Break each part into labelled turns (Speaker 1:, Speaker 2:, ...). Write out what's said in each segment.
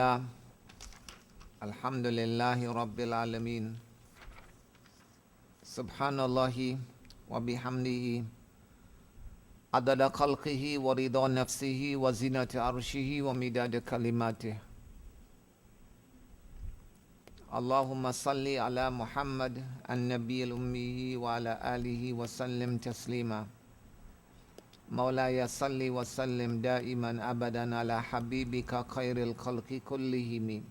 Speaker 1: Alhamdulillah. Alhamdulillahi Rabbil Alameen. Subhanallahi wa bihamdihi. Adada khalqihi wa rida nafsihi wa zinati arshihi wa midada kalimatih. Allahumma salli ala Muhammad an-Nabiyil Ummi wa ala alihi wa sallim taslima. Maulaya salli wa sallim daiman abadan ala habibika khairil khalqi kullihim.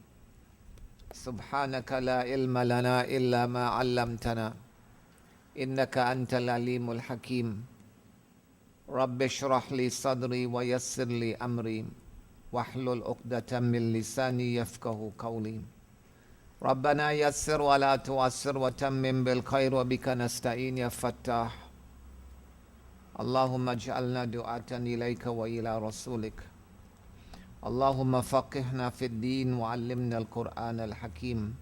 Speaker 1: Subhanaka la ilma lana illa ma 'allamtana. Innaka antal alimul hakim. Rabbi shrah li sadri wa yassir li amri. Wahlul 'uqdatam min lisani yafqahu qawli. Rabbana yassir wa la tu'assir wa tammim bil khair wa bika nasta'in ya fattah. Allahumma ij'alna du'atan ilayka wa ila rasulik. Allahumma faqihna fid din wa 'allimna al-Qur'an al-Hakim.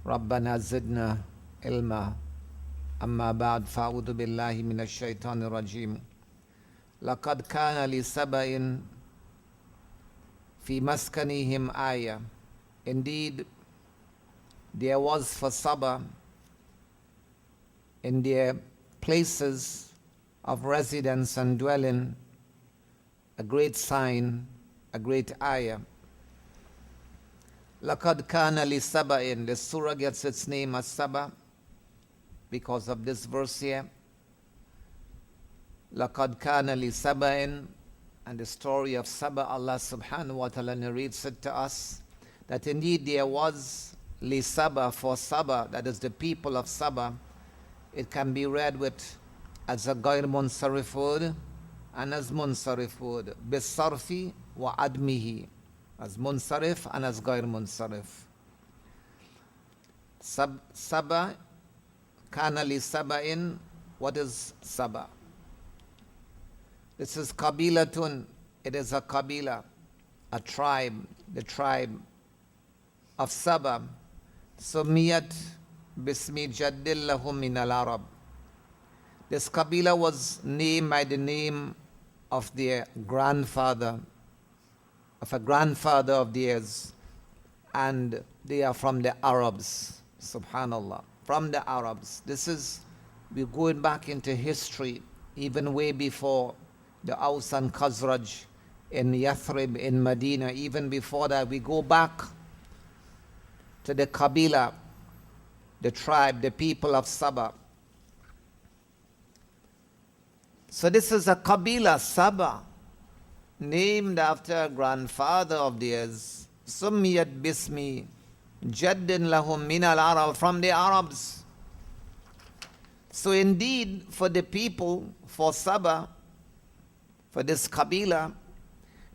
Speaker 1: Rabbana zidna ilma. Amma ba'd, fa'udhu billahi minash shaitanir rajim. Laqad kana li Saba'in fi maskanihim ayah. Indeed, there was for Saba in their places of residence and dwelling a great sign, a great ayah. Laqad kana li Saba'in. The surah gets its name as Saba because of this verse here. Laqad kana li Saba'in, and the story of Saba, Allah subhanahu wa ta'ala narrates it to us that indeed there was li Saba, for Saba, that is the people of Saba. It can be read with as a Gair Munsarif word and as Munsarif word. Bisarfi wa admihi. As Munsarif and as Gair Munsarif. Saba, kana li Saba'in. What is Saba? This is Qabilatun. It is a Qabila, a tribe, the tribe of Saba. Sumiyat bismi jaddillahum min al-Arab. This Qabila was named by the name of their grandfather, of a grandfather of theirs, and they are from the Arabs. Subhanallah, from the Arabs. This is, we're going back into history, even way before the Aus and Khazraj in Yathrib, in Medina. Even before that, we go back to the Qabila, the tribe, the people of Saba. So this is a Qabila, Saba, named after a grandfather of theirs. Summiyat bismi jaddin lahum min al-Arab, from the Arabs. So indeed, for the people, for Saba, for this Qabila,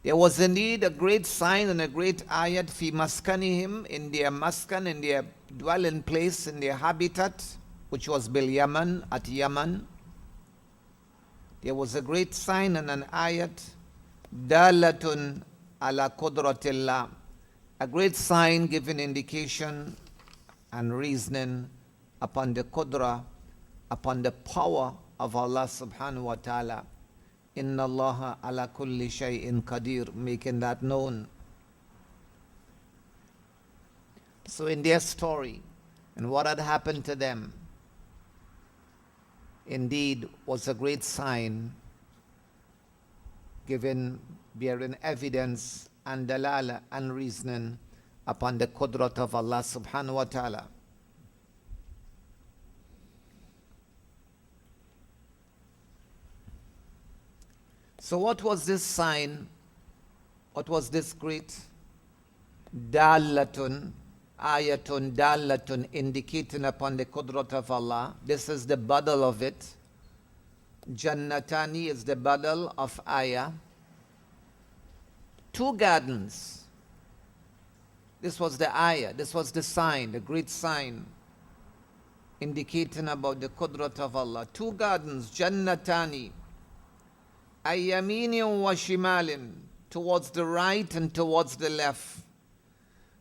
Speaker 1: there was indeed a great sign and a great ayat fi maskanihim, in their maskan, in their dwelling place, in their habitat, which was bil Yaman, at Yaman. There was a great sign and an ayat, dalatun ala qudratillah, a great sign giving indication and reasoning upon the qudra, upon the power of Allah subhanahu wa ta'ala. Inna Allaha ala kulli shay'in qadir, making that known. So in their story, and what had happened to them, indeed was a great sign bearing evidence and dalala and reasoning upon the qudrat of Allah subhanahu wa ta'ala. So what was this sign? What was this great dalatun, ayatun, dalatun, indicating upon the qudrat of Allah? This is the badal of it. Jannatani is the badal of ayah. Two gardens. This was the ayah, this was the sign, the great sign, indicating about the qudrat of Allah. Two gardens, Jannatani, ayyaminin wa shimalin, towards the right and towards the left.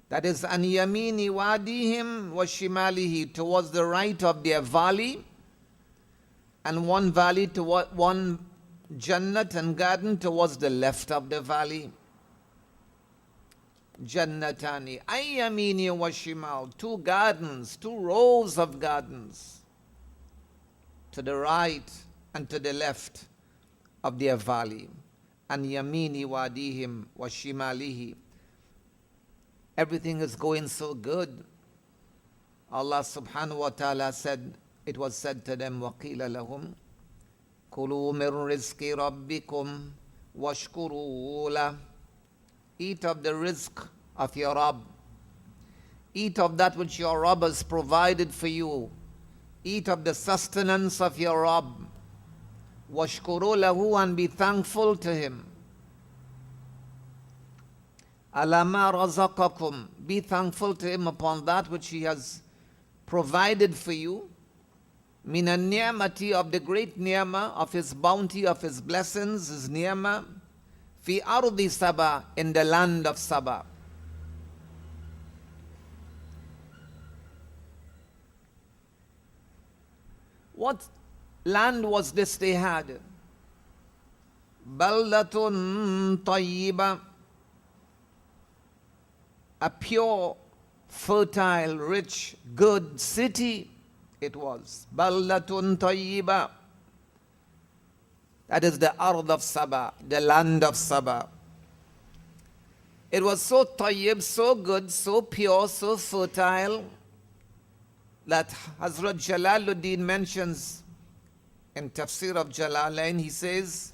Speaker 1: That is, an yamini wadihim wa shimalihi, towards the right of their valley, and one valley, one Jannat and garden towards the left of the valley. Jannatani, Ayyamini wa Shimal, two gardens, two rows of gardens, to the right and to the left of their valley. And Yamini Wadihim wa Shimalihi. Everything is going so good. Allah subhanahu wa ta'ala said, it was said to them, وَقِيلَ لَهُمْ كُلُوا مِنْ رِزْقِ رَبِّكُمْ وَاشْكُرُوا لَهُ. Eat of the rizq of your Rabb. Eat of that which your Rabb has provided for you. Eat of the sustenance of your Rabb. وَاشْكُرُوا لَهُ, and be thankful to Him. عَلَى مَا رَزَقَكُمْ, be thankful to Him upon that which He has provided for you. مِنَ النِّعْمَةِ, of the great ni'mah, of His bounty, of His blessings, His ni'mah. فِي أَرْضِ Saba, in the land of Saba. What land was this they had? بَلْدَةٌ طَيِّبَةٌ, a pure, fertile, rich, good city it was. بَلْدَةٌ طَيِّبَةٌ. That is the Ard of Saba, the land of Saba. It was so tayyib, so good, so pure, so fertile, that Hazrat Jalaluddin mentions in Tafseerul Jalaalain, he says,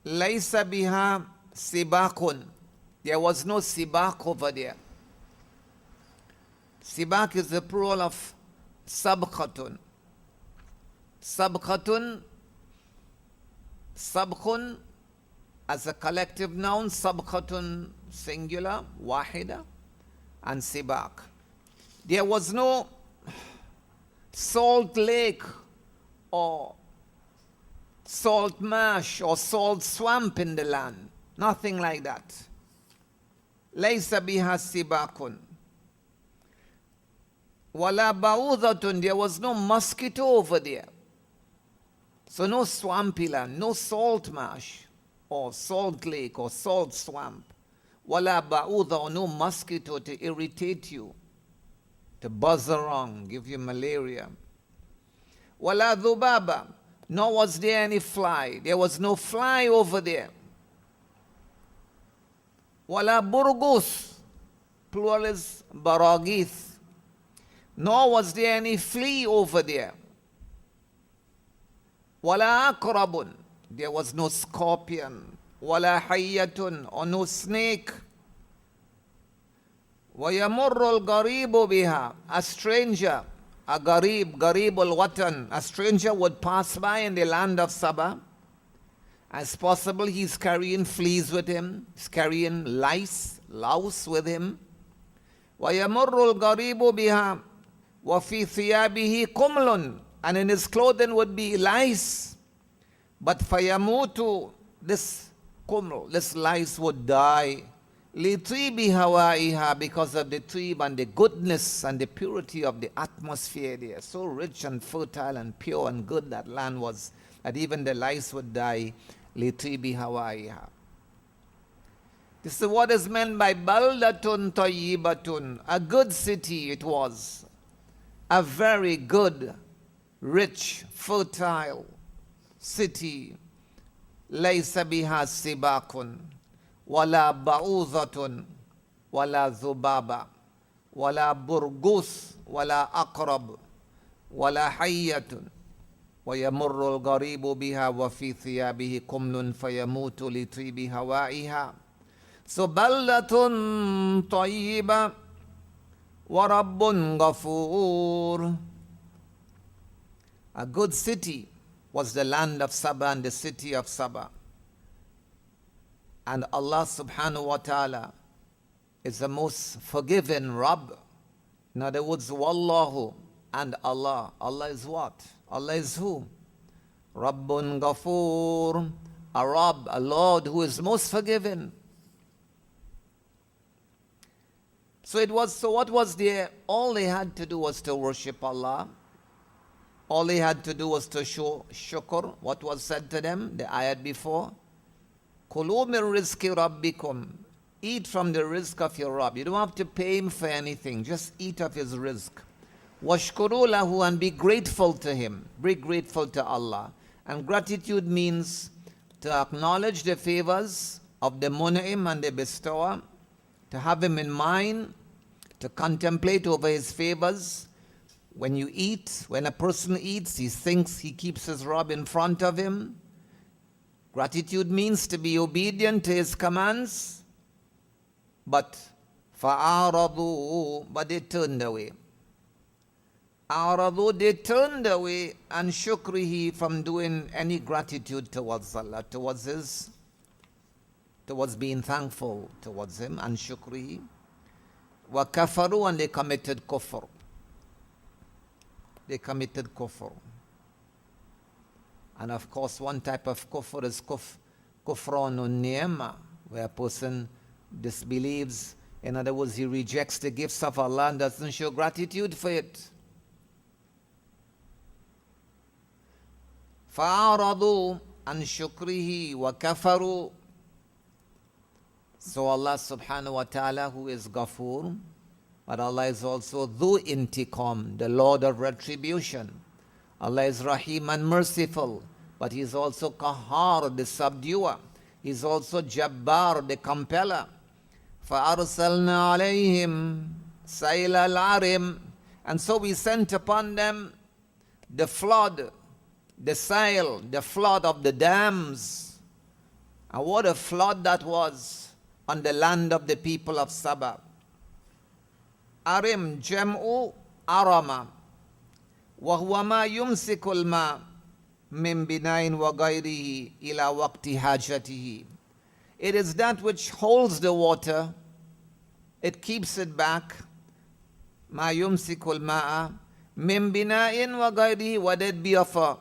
Speaker 1: لَيْسَ بِهَا سِبَاقٌ. There was no sibaq over there. Sibaq is the plural of sabqatun. Sabqatun, sabqun as a collective noun, sabqatun singular, wahida, and sibaq. There was no salt lake or salt marsh or salt swamp in the land. Nothing like that. Laysa biha sibaqun. Wala ba'udhatun, there was no mosquito over there. So no swampy land, no salt marsh or salt lake or salt swamp. Wala ba'udha, or no mosquito to irritate you, to buzz around, give you malaria. Wala dhubaba, nor was there any fly. There was no fly over there. Wala burgus, plural is baragith, nor was there any flea over there. Wala akrabun, there was no scorpion. Wala hayyatun, or no snake. وَيَمُرُّ الْغَرِيبُ بِهَا, a stranger, a garib al-watan, a stranger would pass by in the land of Saba. As possible, he's carrying fleas with him, he's carrying lice, louse with him. وَيَمُرُّ الْغَرِيبُ بِهَا وَفِي ثِيَابِهِ قُمْلٌ, and in his clothing would be lice. But فَيَمُوتُ, this quml, this lice would die. لِطِيبِ هَوَائِهَا, because of the tib and the goodness and the purity of the atmosphere there. So rich and fertile and pure and good that land was, that even the lice would die. لِطِيبِ هَوَائِهَا. This is what is meant by baldatun tayyibatun, a good city it was. A very good, rich, fertile city. لَيْسَ بِهَا سِبَاقٌ وَلَا بَعُوذَةٌ وَلَا ذُبَابَ وَلَا بُرْغُوث وَلَا أَقْرَبٌ وَلَا حَيَّةٌ وَيَمُرُّ الْغَرِيبُ بِهَا وَفِي ثِيَابِهِ قُمْلٌ فَيَمُوتُ لِطِيبِ هَوَائِهَا. So بَلْدَةٌ طَيِّبَةٌ وَرَبٌّ غَفُورٌ. A good city was the land of Saba and the city of Saba. And Allah subhanahu wa ta'ala is the most forgiving Rabb. In other words, Wallahu, and Allah. Allah is what? Allah is who? Rabbun Ghafoor, a Rabb, a Lord who is most forgiving. So what was there? All they had to do was to worship Allah. All they had to do was to show shukr. What was said to them, the ayat before? Kulu min rizqi rabbikum. Eat from the rizq of your Rabb. You don't have to pay him for anything. Just eat of his rizq. Washkuru lahu, and be grateful to him. Be grateful to Allah. And gratitude means to acknowledge the favors of the Mun'im and the bestower, to have him in mind, to contemplate over his favors. When you eat, when a person eats, he thinks he keeps his Rabb in front of him. Gratitude means to be obedient to his commands, but فَأَعْرَضُوا, but they turned away. أَعْرَضُوا, they turned away, and shukrihi, from doing any gratitude towards Allah, towards being thankful towards him, and shukrihi. وَكَفَرُوا, and they committed kufr. They committed kufr. And of course, one type of kufr is kufranun ni'mah, where a person disbelieves. In other words, he rejects the gifts of Allah and doesn't show gratitude for it. فَأَعْرَضُوا عَنْ شُكْرِهِ وَكَفَرُوا. So Allah subhanahu wa ta'ala, who is Ghafoor, but Allah is also Dhu Intiqam, the Lord of retribution. Allah is Rahim and merciful, but He is also Qahar, the subduer. He is also Jabbar, the compeller. فَأَرْسَلْنَا عَلَيْهِمْ سَيْلَ الْعَرِمِ. And so we sent upon them the flood, the sail, the flood of the dams. And what a flood that was on the land of the people of Saba. Arim, Jam'u, Arama. وَهُوَ مَا يُمْسِكُ الْمَاءِ مِنْ بِنَاءٍ وَغَيْرِهِ إِلَى وَقْتِ حَاجَتِهِ. It is that which holds the water. It keeps it back. مَا يُمْسِكُ الْمَاءَ مِنْ بِنَاءٍ وَغَيْرِهِ. Whether it be of a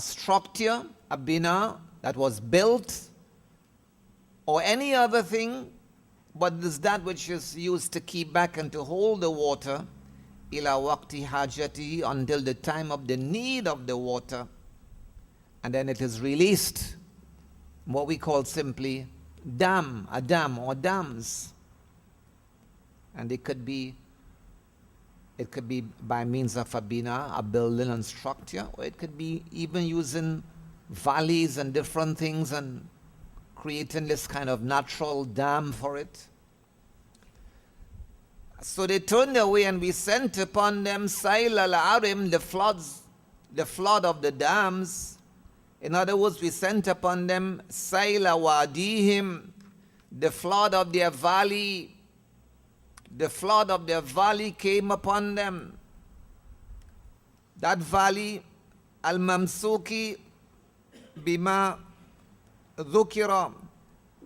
Speaker 1: structure, a bina that was built, or any other thing, but it is that which is used to keep back and to hold the water, ila waqti hajatihi, until the time of the need of the water, and then it is released. What we call simply a dam or dams, and it could be by means of a bina, a building and structure, or it could be even using valleys and different things and creating this kind of natural dam for it. So they turned away, and we sent upon them Sail al-Arim, the flood of the dams. In other words, we sent upon them Sail Wadihim, the flood of their valley. The flood of their valley came upon them. That valley, al-Mamsuki bima dhukira,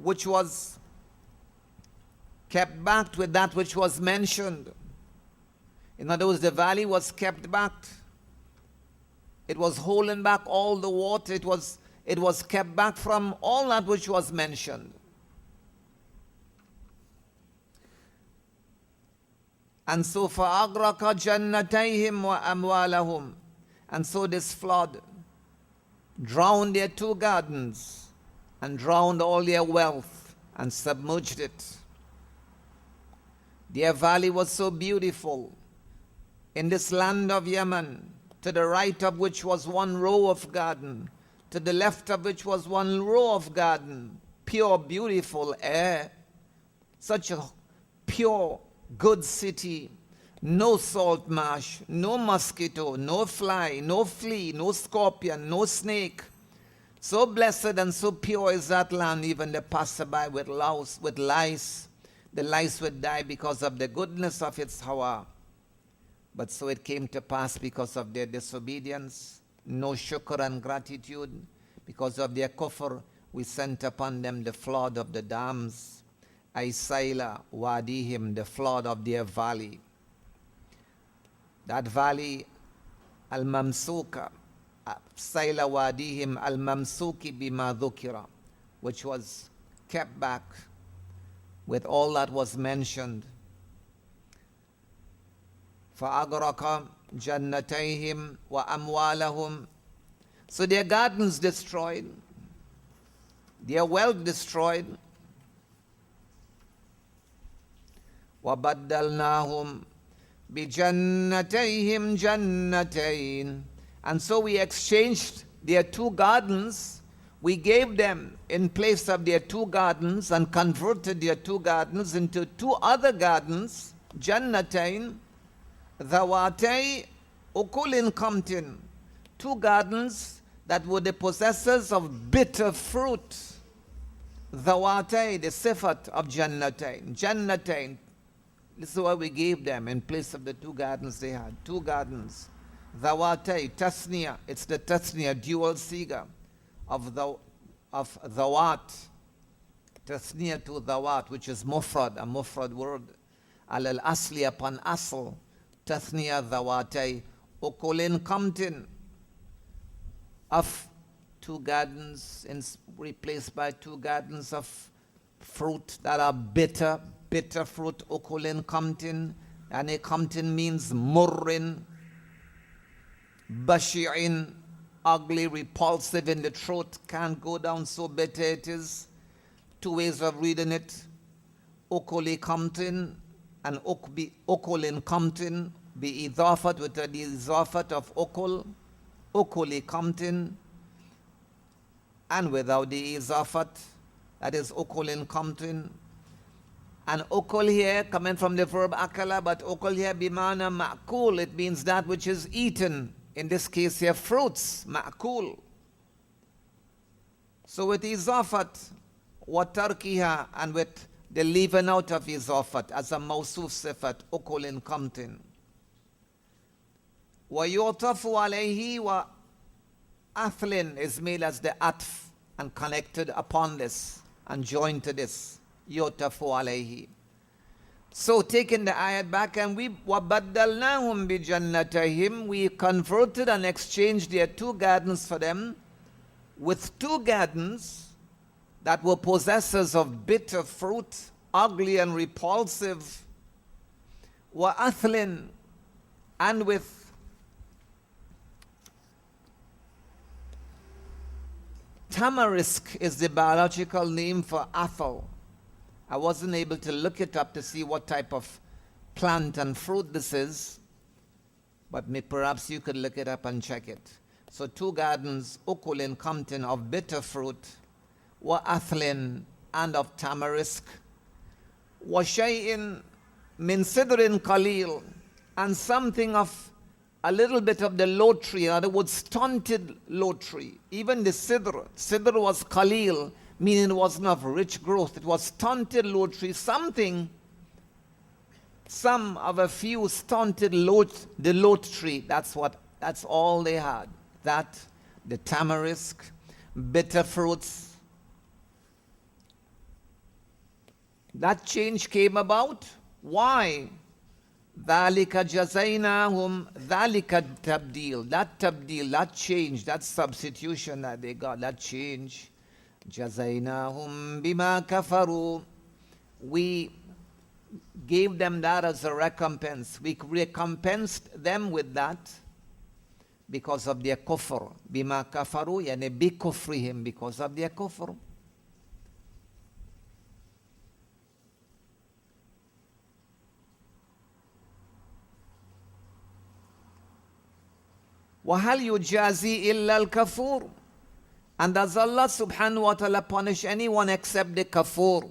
Speaker 1: which was kept back with that which was mentioned. In other words, the valley was kept back. It was holding back all the water. It was kept back from all that which was mentioned. And so فَأَغْرَقَ جَنَّتَيْهِمْ وَأَمْوَالَهُمْ. And so this flood drowned their 2 gardens and drowned all their wealth and submerged it. Their valley was so beautiful in this land of Yemen, to the right of which was 1 row of garden, to the left of which was 1 row of garden, pure, beautiful air, such a pure, good city, no salt marsh, no mosquito, no fly, no flea, no scorpion, no snake. So blessed and so pure is that land, even the passerby with lice. The lice would die because of the goodness of its hawa. But so it came to pass because of their disobedience, no shukr and gratitude. Because of their kufr, we sent upon them the flood of the dams. Aysaila wadihim, the flood of their valley. That valley, al-mamsuka, sayla wadihim al-mamsuki bima dhukira, which was kept back with all that was mentioned. فَأَغْرَقَ جَنَّتَيْهِمْ وَأَمْوَالَهُمْ. So their gardens destroyed, their wealth destroyed, وَبَدَّلْنَاهُمْ بِجَنَّتَيْهِمْ جَنَّتَيْنِ. And so we exchanged their two gardens. We gave them in place of their two gardens and converted their two gardens into two other gardens, Jannatain, Dhawatay, Ukulin Kamtin. Two gardens that were the possessors of bitter fruit. Dhawatay, the sifat of Jannatain. Jannatain. This is what we gave them in place of the two gardens they had. Two gardens. Dhawatay, Tasniya. It's the Tasniya, dual siga of Dhawat. Tasniya to Dhawat, which is Mufrad, a Mufrad word. Al asli upon asl. Tasniya Dhawatay. Ukulin Kamtin. Of two gardens replaced by two gardens of fruit that are bitter. Bitter fruit, ukulin kamtin. And a kamtin means murrin, bashi'in, ugly, repulsive in the throat, can't go down, so bitter it is. Two ways of reading it. Ukuli kamtin and ukulin kamtin, be idafat with the idafat of ukul, ukuli kamtin, and without the idafat, that is ukulin kamtin. And ukul here, coming from the verb akala, but ukul here bimana ma'kul, it means that which is eaten. In this case here, fruits, ma'kul. So with izafat, wa tarkiha, and with the leaving out of izafat as a mawsuf sifat, ukulin kamtin. Wa yutafu alayhi wa athlin is made as the atf and connected upon this and joined to this. Yutafu alayhi. So taking the ayat back, and we وَبَدَّلْنَاهُمْ بِجَنَّتَيْهِمْ, we converted and exchanged their two gardens for them with two gardens that were possessors of bitter fruit, ugly and repulsive, وَأَثْلٍ, and with tamarisk is the biological name for athal. I wasn't able to look it up to see what type of plant and fruit this is, but perhaps you could look it up and check it. So two gardens, ukulin kamtin, of bitter fruit, wa athlin, and of tamarisk, wa shay'in min sidrin qalil, and something of a little bit of the low tree, in other words, stunted low tree. Even the sidr was qalil, meaning it wasn't of rich growth. It was stunted low tree, some of a few stunted the low tree. That's all they had. That, the tamarisk, bitter fruits. That change came about. Why? ذَلِكَ جَزَيْنَاهُمْ ذَلِكَ tabdil. That change, that substitution that they got, that change. جَزَيْنَاهُمْ بِمَا كَفَرُوا. We gave them that as a recompense. We recompensed them with that because of their kufr. بِمَا كَفَرُوا يعني بِكُفْرِهِمْ, because of their kufr. وَهَلْ يُجَازِي إِلَّا الْكَفُورِ. And does Allah subhanahu wa ta'ala punish anyone except the kafur?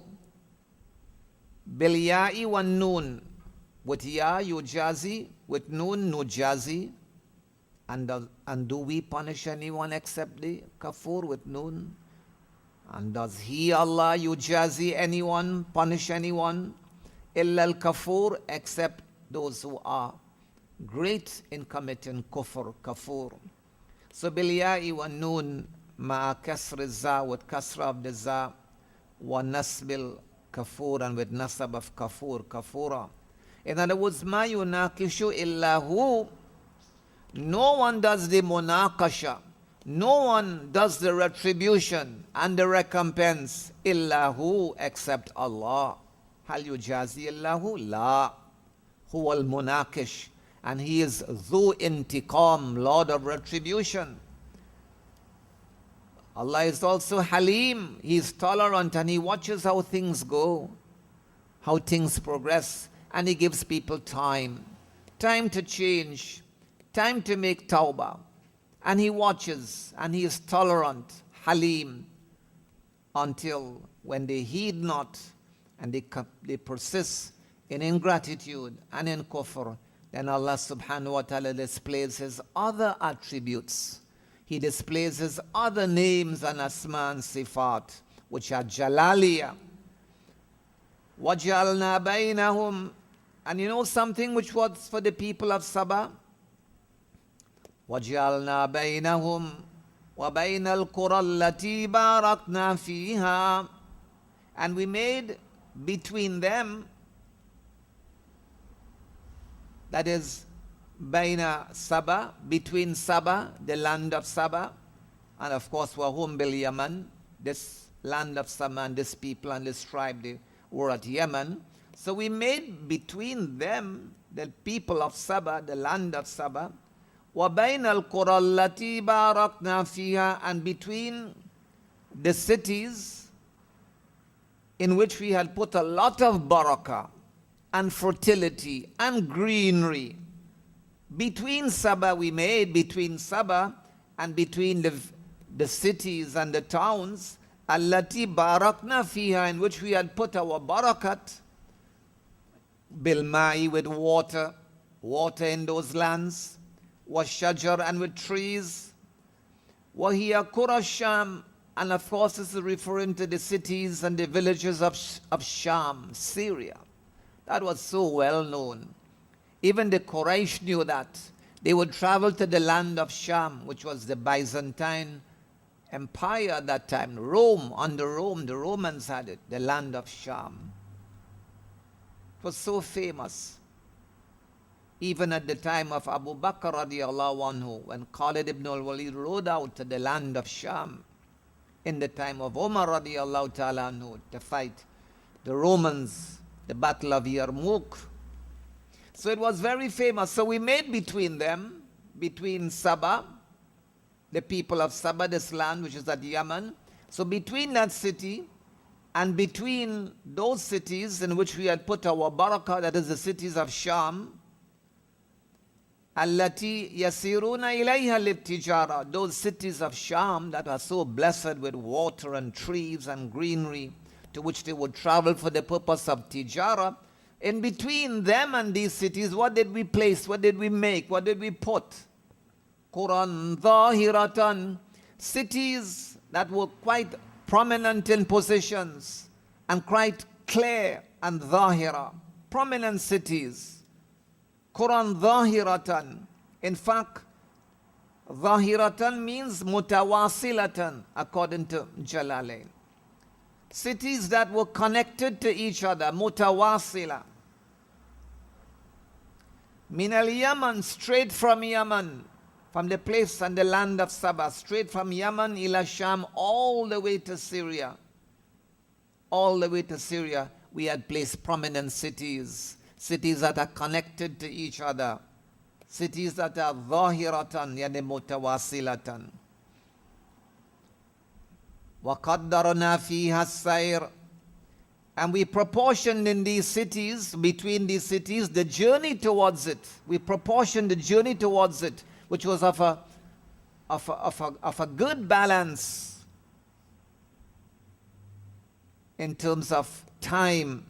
Speaker 1: Bil-ya'i wa noon. With ya, yujazi. With noon, nujazi. And do we punish anyone except the kafur with noon? And does He, Allah, yujazi anyone, punish anyone? Illa al-kafur, except those who are great in committing kafur. So bil-ya'i wa noon. Ma kasr za, with kasra of the za, wa nasbil kafur, and with nasab of kafur, kafura. In other words, ma yunakishu illahu. No one does the munakasha. No one does the retribution and the recompense illahu, except Allah. Hal yujazi illahu? La. Huwa al-munakish. And He is dhu intiqam, Lord of retribution. Allah is also Halim. He is tolerant and He watches how things go, how things progress. and He gives people time to change, time to make tawbah. And He watches, and He is tolerant, Halim, until when they heed not and they persist in ingratitude and in kufr, then Allah subhanahu wa ta'ala displays His other attributes. He displays His other names and asma and sifat, which are Jalaliya. وَجَعَلْنَا بَيْنَهُمْ. And you know something which was for the people of Saba? وَجَعَلْنَا بَيْنَهُمْ وَبَيْنَ الْقُرَى الَّتِي بَارَكْنَا فِيهَا. And we made between them, that is, Baina Saba, between Saba, the land of Saba, and of course, Wahum bil Yaman, this land of Saba, and this people and this tribe, they were at Yemen. So we made between them, the people of Saba, the land of Saba, وَبَيْنَ الْقُرَى الَّتِي بَارَكْنَا فِيهَا, and between the cities in which we had put a lot of barakah and fertility and greenery. Between Saba we made, between Saba and between the cities and the towns, allati barakna fiha, in which we had put our barakat, bilma'i, with water in those lands, washajar, and with trees, wahiya qura Sham, and of course this is referring to the cities and the villages of Sham, Syria. That was so well known. Even the Quraysh knew that. They would travel to the land of Sham, which was the Byzantine Empire at that time. Rome, under Rome, the Romans had it, the land of Sham. It was so famous. Even at the time of Abu Bakr radiallahu anhu, when Khalid ibn al-Walid rode out to the land of Sham, in the time of Umar radiallahu ta'ala anhu, to fight the Romans, the Battle of Yarmouk. So it was very famous. So we made between them, between Saba, the people of Saba, this land which is at Yemen. So between that city and between those cities in which we had put our barakah, that is the cities of Sham, allati yasiruna ilayha littijara, those cities of Sham that are so blessed with water and trees and greenery, to which they would travel for the purpose of tijara. In between them and these cities, what did we place? What did we make? What did we put? Quran dhahiratan, cities that were quite prominent in positions and quite clear, and dhahira, prominent cities. Quran dhahiratan. In fact, dhahiratan means mutawasilatan, according to Jalalain. Cities that were connected to each other, mutawasila. Min al-Yaman, straight from Yemen, from the place and the land of Saba, straight from Yemen ila Sham, all the way to Syria. All the way to Syria, we had placed prominent cities, cities that are connected to each other, cities that are dhahiratan, yani mutawasilatan. وَقَدَّرْنَا فِيهَا السَّيْرَ, and we proportioned in these cities, between these cities, the journey towards it. We proportioned the journey towards it, which was of a good balance in terms of time.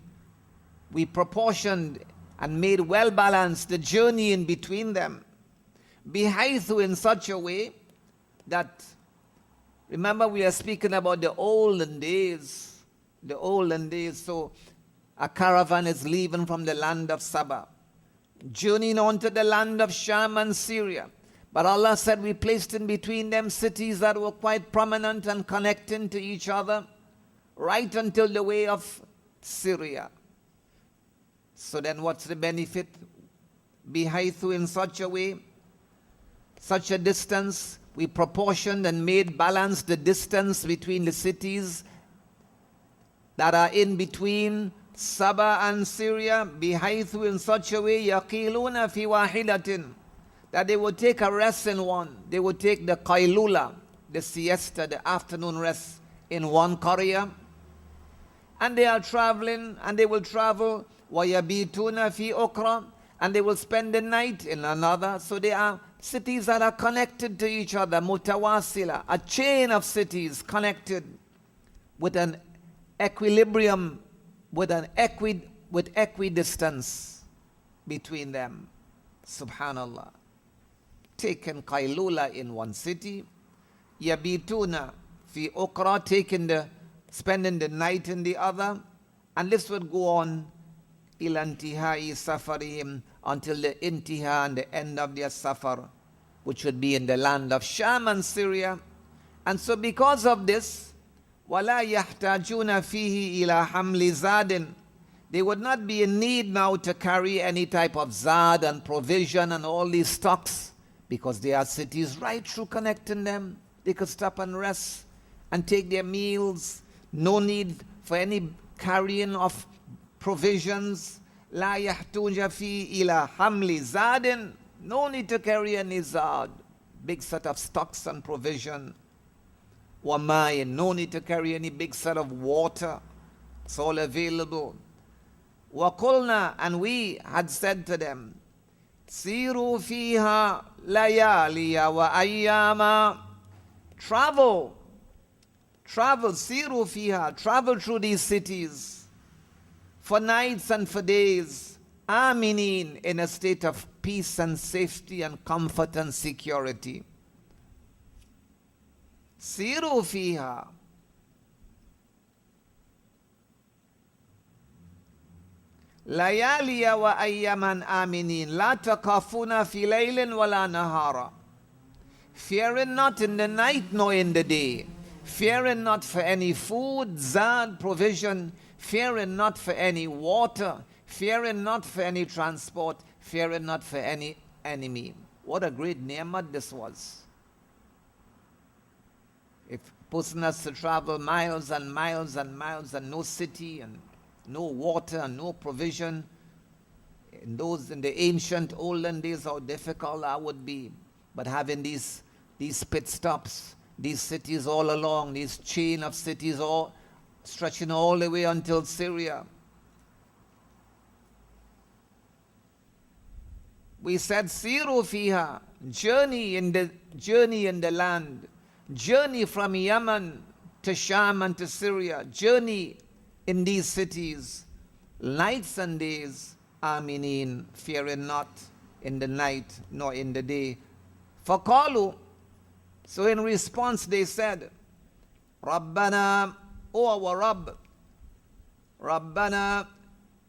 Speaker 1: We proportioned and made well balanced the journey in between them, بِحَيْثُ, in such a way that, remember, we are speaking about the olden days. The olden days. So a caravan is leaving from the land of Saba, journeying on to the land of Sham and Syria. But Allah said we placed in between them cities that were quite prominent and connecting to each other, right until the way of Syria. So then what's the benefit? Bihaythu, in such a way, such a distance, we proportioned and made balanced the distance between the cities that are in between Saba and Syria, bihaythu, in such a way, yaqiluna fi wahidatin, that they would take a rest in one. They would take the qailula, the siesta, the afternoon rest in one qarya. And they are traveling, and they will travel وَيَبِيتُونَ فِي أُخْرَى, and they will spend the night in another. So they are cities that are connected to each other, mutawasila, a chain of cities connected with an equilibrium, with equidistance between them. Subhanallah. Taken qailula in one city, yabituna fi ukra, spending the night in the other, and this would go on ilantihai safarihim, until the intiha and the end of their safar, which would be in the land of Sham and Syria. And so because of this, وَلَا يَحْتَاجُونَ فِيهِ إِلَى حَمْلِ زَادٍ, they would not be in need now to carry any type of zad and provision and all these stocks, because there are cities right through connecting them. They could stop and rest and take their meals. No need for any carrying of provisions. لا يحتاج فيه إلى حمل زاد, no need to carry any zad, big set of stocks and provision. وماء, no need to carry any big set of water, it's all available. وقلنا, and we had said to them, سيروا فيها ليالي وأياما, travel, سيروا فيها, travel through these cities for nights and for days, aminin, in a state of peace and safety and comfort and security. Siru fiha. Layaliya wa ayyaman aminin, la takafuna fi laylin wala nahara. Fearing not in the night nor in the day, fearing not for any food, zad, provision, fearing not for any water, fearing not for any transport, fearing not for any enemy. What a great ni'mat this was. If a person has to travel miles and miles and miles and no city and no water and no provision, in the ancient olden days, how difficult that would be. But having these pit stops, these cities all along, this chain of cities all stretching all the way until Syria. We said, Siru fiha, journey in the land, journey from Yemen to Sham and to Syria, journey in these cities, nights and days, aminin, fearing not in the night nor in the day. Faqalu, so in response they said, Rabbana, O our Rabb, Rabbana,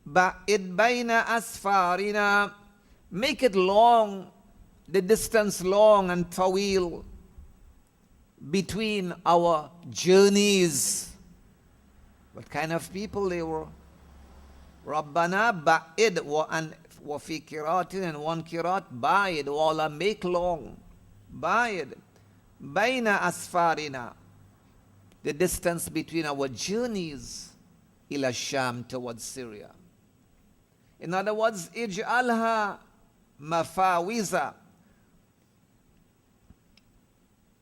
Speaker 1: ba'id bayna asfarina, make it long, the distance long and tawil between our journeys. What kind of people they were? Rabbana ba'id, wa fi kiratin, and one kirat, ba'id, wa Allah, make long, ba'id, bayna asfarina, the distance between our journeys, ila Sham, towards Syria. In other words, ij'alha mafawiza.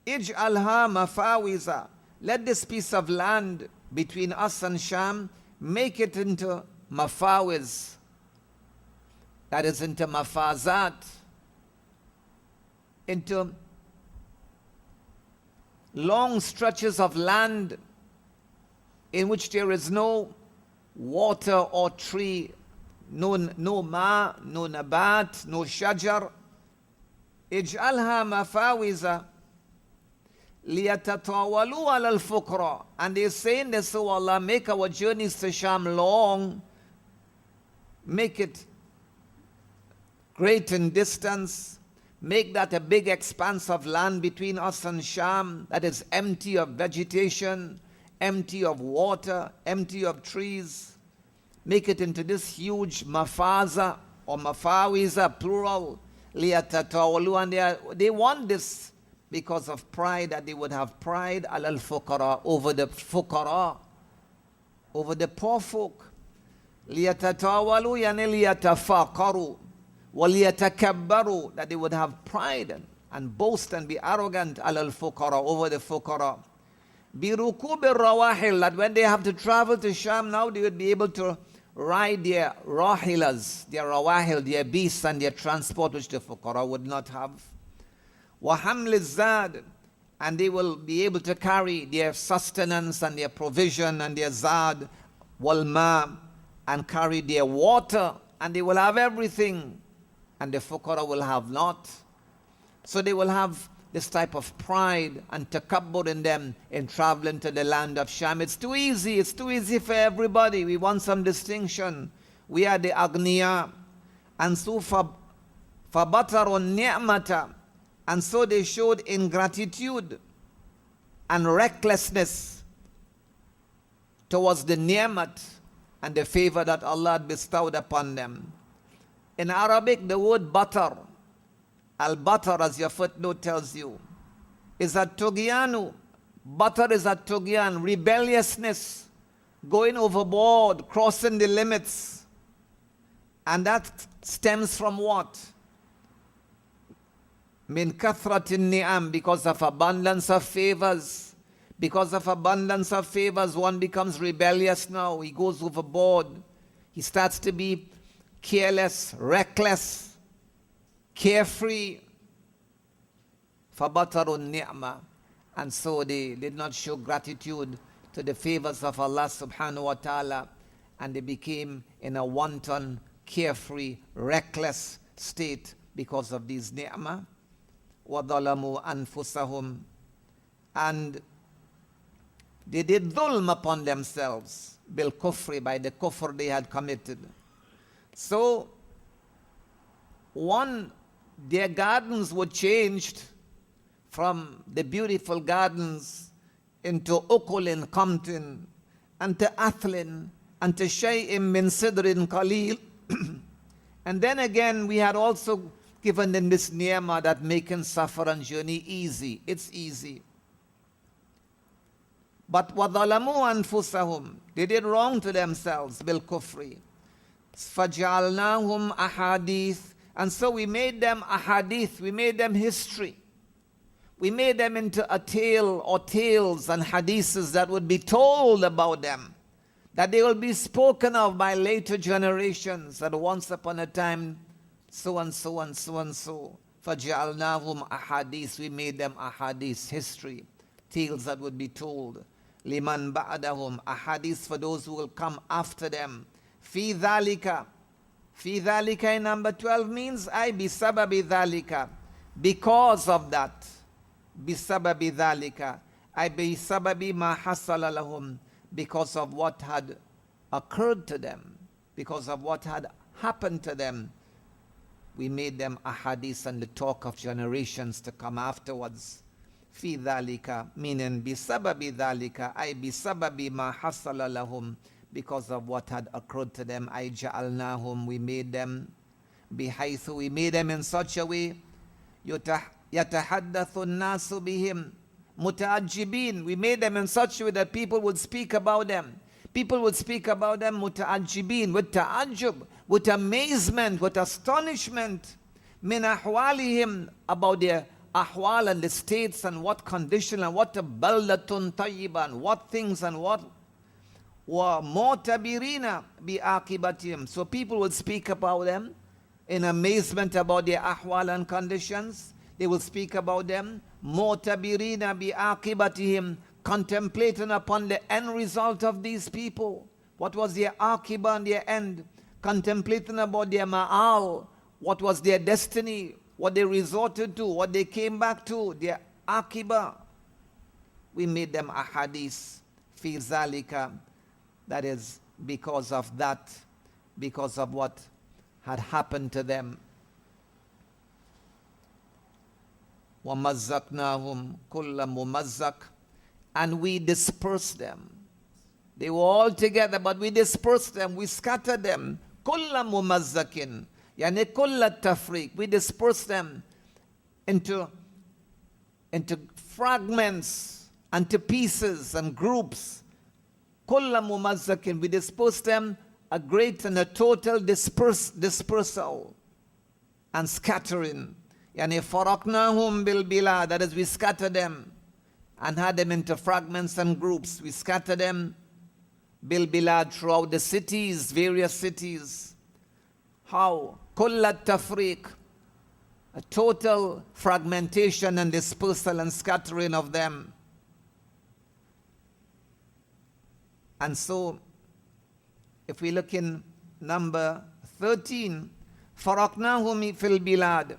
Speaker 1: Ij'alha mafawiza. Let this piece of land between us and Sham, make it into mafawiz. That is into mafazat. Into long stretches of land in which there is no water or tree, no ma, no nabat, no shajar. Ij'alha mafawiza liyatatawalu ala al-fuqra. And they're saying this, so Allah, make our journeys to Sham long, make it great in distance, make that a big expanse of land between us and Sham that is empty of vegetation, empty of water, empty of trees. Make it into this huge mafaza or mafawiza, plural, liyatatawalu. And they want this because of pride, that they would have pride al fuqara, over the fuqara, over the poor folk. Liyatatawalu yani liyatafaqaru. وَلِيَتَكَبَّرُوا, that they would have pride and boast and be arrogant عَلَى الْفُقَرَى, over the fuqara. بِرُكُوبِ الرَّوَاحِلِ, that when they have to travel to Sham now, they would be able to ride their rahilas, their rawahil, their beasts and their transport, which the fuqara would not have. وَحَمْلِ الزَّادِ, and they will be able to carry their sustenance and their provision and their zad, walma, and carry their water, and they will have everything, and the fuqara will have not. So they will have this type of pride and takabbur in them in traveling to the land of Sham. It's too easy for everybody. We want some distinction. We are the agniya. And so فَبَطَرُوا النِّعْمَةَ, and so they showed ingratitude and recklessness towards the ni'mat and the favor that Allah had bestowed upon them. In Arabic, the word batar, al-batar, as your footnote tells you, is a tugyanu. Batar is a tugyan, rebelliousness, going overboard, crossing the limits. And that stems from what? Min kathratin ni'am, because of abundance of favors. Because of abundance of favors, one becomes rebellious now. He goes overboard. He starts to be careless, reckless, carefree. فَبَطَرُوا النِّعْمَةِ, and so they did not show gratitude to the favors of Allah subhanahu wa ta'ala, and they became in a wanton, carefree, reckless state because of these ni'mah. وَظَلَمُوا أَنفُسَهُمْ, and they did dhulm upon themselves, bil kufri, by the kufr they had committed. So, their gardens were changed from the beautiful gardens into ukulin qamtin, and to athlin, and to shay'im min sidrin qalil. And then again, we had also given them this ni'mah that making safar and journey easy. It's easy. But وَظَلَمُوا أَنفُسَهُمْ, they did wrong to themselves, bil kufri. فَجَعَلْنَاهُمْ أَحَادِيث, and so we made them ahadith, we made them history. We made them into a tale or tales and hadiths that would be told about them, that they will be spoken of by later generations, that once upon a time, so and so and so and so. فَجَعَلْنَاهُمْ أَحَادِيث, we made them ahadith, history, tales that would be told. لِمَنْ بَعْدَهُمْ, ahadith for those who will come after them. فِي ذَلِكَ, فِي ذَلِكَ in number 12 means I بِسَبَبِ ذَلِكَ, because of that. بِسَبَبِ ذَلِكَ, I بِسَبَبِ مَا حَصَلَ لَهُمْ, because of what had occurred to them, because of what had happened to them. We made them ahadith and the talk of generations to come afterwards. في ذَلِكَ, meaning بِسَبَبِ ذَلِكَ, I بِسَبَبِ مَا حَصَلَ لَهُمْ, because of what had occurred to them. I جَعَلْنَاهُمْ, we made them, بِحَيْثُ, we made them in such a way, يَتَحَدَّثُ النَّاسُ بِهِمْ مُتَعَجِّبِينَ, we made them in such a way that people would speak about them. People would speak about them مُتَعَجِّبِينَ, with ta'ajjub, with amazement, with astonishment. مِنْ أَحْوَالِهِمْ, about their ahwal and the states and what condition and what a baldatun tayyiban, what things and what were mu'tabirina bi aqibatihim. So people will speak about them in amazement about their ahwal and conditions. They will speak about them mu'tabirina bi aqibatihim, contemplating upon the end result of these people. What was their aqiba and their end? Contemplating about their ma'al, what was their destiny, what they resorted to, what they came back to, their akiba. We made them ahadith fi zalika, that is because of that, because of what had happened to them. وَمَزَّقْنَاهُمْ كُلَّ مُمَزَّقٍ, and we dispersed them. They were all together, but we dispersed them, we scattered them. كُلَّ مُمَزَّقٍ, يعني كل التفريق, we disperse them into fragments and to pieces and groups. كل ممزق, we disperse them, a great and a total dispersal and scattering. يعني فرقناهم بالبلاد, that is, we scatter them and had them into fragments and groups. We scatter them bil bilad, throughout the cities, various cities. How? Kullat tafriq, a total fragmentation and dispersal and scattering of them. And so, if we look in number 13, faraknahum fil bilad,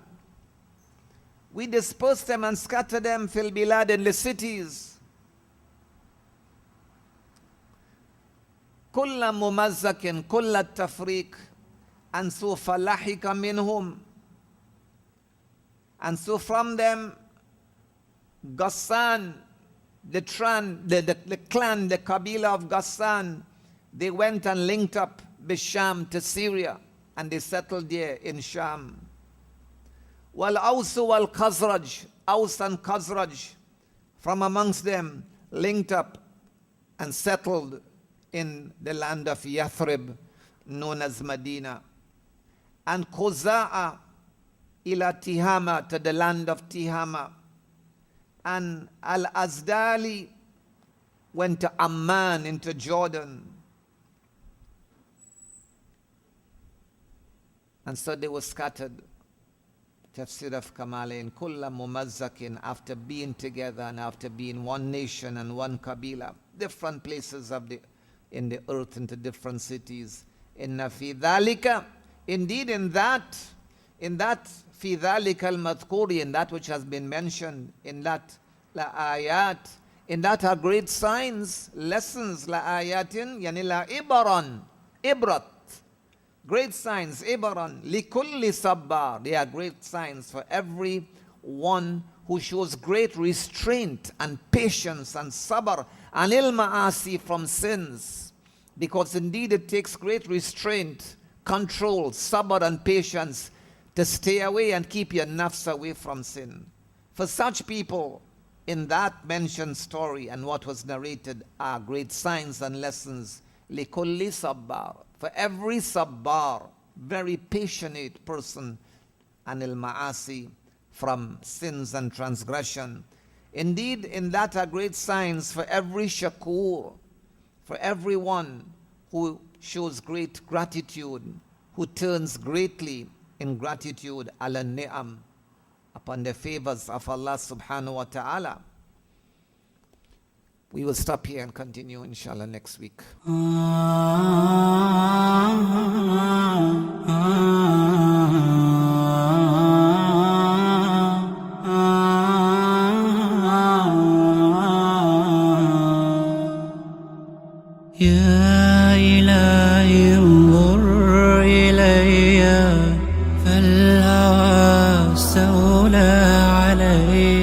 Speaker 1: we disperse them and scatter them fil bilad, in the cities. Kulla mumazzakin, kulla tafriq, and so falahika minhum. And so from them, Ghassan, the clan, the Qabila of Ghassan, they went and linked up Bisham to Syria, and they settled there in Sham. Wal Ausu wal Khazraj, Aus and Khazraj, from amongst them, linked up and settled in the land of Yathrib, known as Medina. And Khuza'a ila Tihama, to the land of Tihama. And Al-Azdali went to Amman, into Jordan. And so they were scattered. Tafsir of Kamalain, Kulla Mumazzakin, after being together and after being one nation and one Kabila, different places in the earth, into different cities. Inna fi dhalika, indeed in that fi dhalika al-madhkuri, in that which has been mentioned, in that la ayat, in that are great signs, lessons, la ayatin, yani la ibaran, ibrat, great signs, ibaran, likulli sabbar, they are great signs for every one who shows great restraint and patience and sabr, anil ma'asi, from sins, because indeed it takes great restraint, control, sabr and patience to stay away and keep your nafs away from sin. For such people, in that mentioned story and what was narrated, are great signs and lessons. Likulli sabbar, for every sabbar, very passionate person, anil ma'asi, from sins and transgression. Indeed, in that are great signs for every shakur, for everyone who shows great gratitude, who turns greatly in gratitude, ala ni'am, upon the favors of Allah subhanahu wa ta'ala. We will stop here and continue inshallah next week.
Speaker 2: يا إلهي انظر إلي فالهوى استولى علي